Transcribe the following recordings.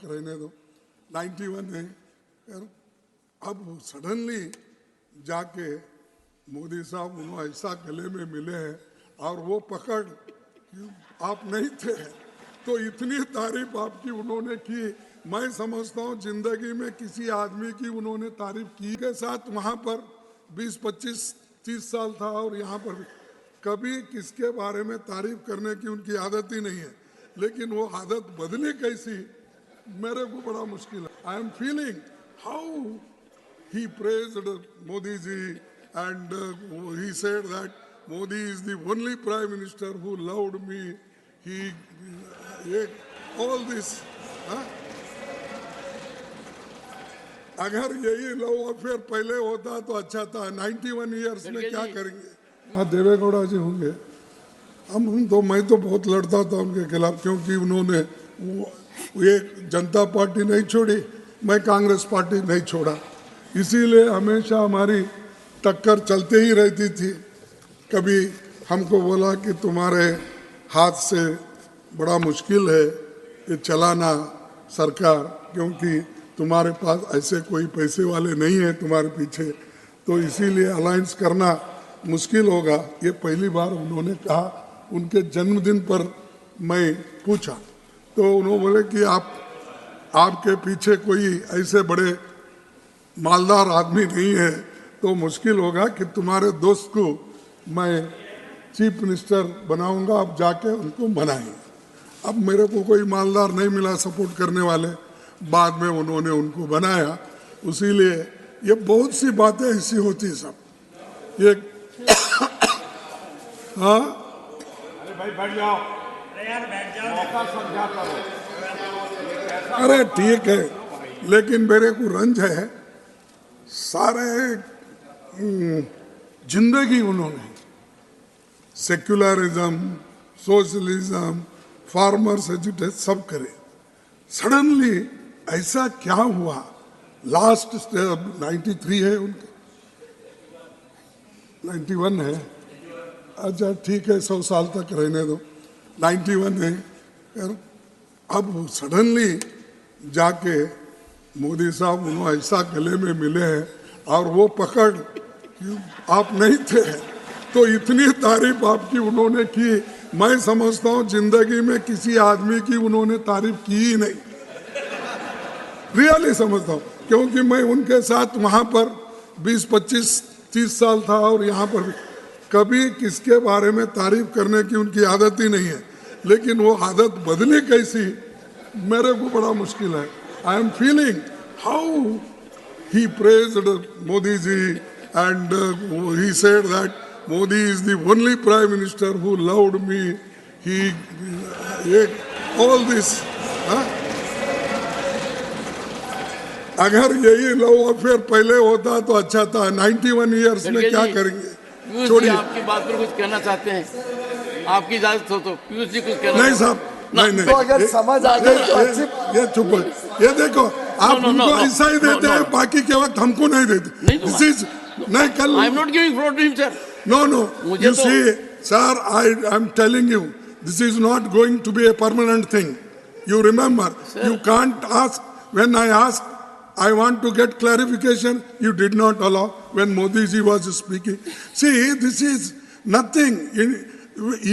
रहने दो, 91 है यार। अब सडनली जाके मोदी साहब उन्होंने ऐसा गले में मिले हैं और वो पकड़ कि आप नहीं थे, तो इतनी तारीफ आपकी उन्होंने की। मैं समझता हूँ जिंदगी में किसी आदमी की उन्होंने तारीफ की के साथ वहाँ पर 20, 25, 30 साल था और यहाँ पर कभी किसके बारे में तारीफ करने की उनकी आदत ही नहीं है, लेकिन वो आदत बदली कैसी मेरे को बड़ा मुश्किल है। I am feeling how he praised Modi ji and he said that Modi is the only prime minister who loved me. He all this. अगर यही लव अफेयर पहले होता तो अच्छा था। 91 इयर्स में क्या करेंगे? हाँ, देवेगौड़ा जी होंगे। मैं तो बहुत लड़ता था उनके खिलाफ, क्योंकि उन्होंने ये जनता पार्टी नहीं छोड़ी, मैं कांग्रेस पार्टी नहीं छोड़ा, इसीलिए हमेशा हमारी टक्कर चलते ही रहती थी। कभी हमको बोला कि तुम्हारे हाथ से बड़ा मुश्किल है ये चलाना सरकार, क्योंकि तुम्हारे पास ऐसे कोई पैसे वाले नहीं है तुम्हारे पीछे, तो इसीलिए अलायंस करना मुश्किल होगा। ये पहली बार उन्होंने कहा। उनके जन्मदिन पर मैं पूछा तो उन्होंने बोले कि आपके पीछे कोई ऐसे बड़े मालदार आदमी नहीं है, तो मुश्किल होगा कि तुम्हारे दोस्त को मैं चीफ मिनिस्टर बनाऊंगा, आप जाके उनको बनाएंगे। अब मेरे को कोई मालदार नहीं मिला सपोर्ट करने वाले, बाद में उन्होंने उनको बनाया। इसीलिए ये बहुत सी बातें ऐसी होती सब ये हाँ, अरे भाई बैठ जाओ, अरे यार बैठ जाओ, मौका समझा करो। अरे ठीक है, लेकिन मेरे को रंज है, सारे जिंदगी उन्होंने सेक्युलरिज्म, सोशलिज्म, फार्मर्स एजुटेशन सब करे। सडनली ऐसा क्या हुआ? लास्ट 93 है उनके, 91 है। अच्छा ठीक है, 100 साल तक रहने दो, 91 है यार। अब सडनली जाके मोदी साहब उन्होंने ऐसा गले में मिले हैं और वो पकड़ कि आप नहीं थे, तो इतनी तारीफ आपकी उन्होंने की। मैं समझता हूँ जिंदगी में किसी आदमी की उन्होंने तारीफ की ही नहीं, रियली समझता हूँ, क्योंकि मैं उनके साथ वहाँ पर 20, 25, 30 साल था और यहाँ पर कभी किसके बारे में तारीफ करने की उनकी आदत ही नहीं है, लेकिन वो आदत बदली कैसी मेरे को बड़ा मुश्किल है। I am feeling how he praised Modi ji and he said that Modi is the only prime minister who loved me. He all this. अगर यही लव अफेयर पहले होता तो अच्छा था। 91 इयर्स में क्या करेंगे? छोड़िए, आपकी बात पर कुछ कहना चाहते हैं, आपकी इजाजत हो तो पीयूष जी कुछ कहना। नहीं साहब, नहीं, तो अगर समझ आ जाए तो अच्छी। ये चुप है, ये देखो आप उनको ऐसा ही देते हैं, बाकी के वक्त हमको नहीं देते। दिस इज नहीं कल I am not giving floor to him sir. No, you see, sir, I am telling you, this is not going to be a permanent thing. You remember, sir, you can't ask. When I asked, I want to get clarification, you did not allow when Modi ji was speaking. See, this is nothing.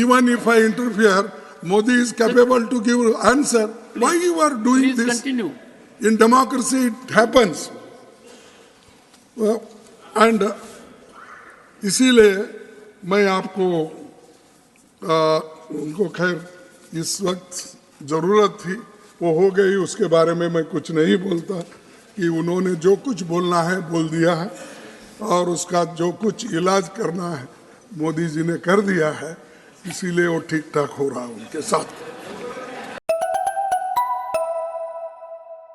Even if I interfere, Modi is capable to give answer. Why you are doing this? Continue. In democracy, it happens. Well, and इसीलिए मैं आपको उनको खैर इस वक्त ज़रूरत थी, वो हो गई, उसके बारे में मैं कुछ नहीं बोलता कि उन्होंने जो कुछ बोलना है बोल दिया है और उसका जो कुछ इलाज करना है मोदी जी ने कर दिया है, इसीलिए वो ठीक ठाक हो रहा है उनके साथ।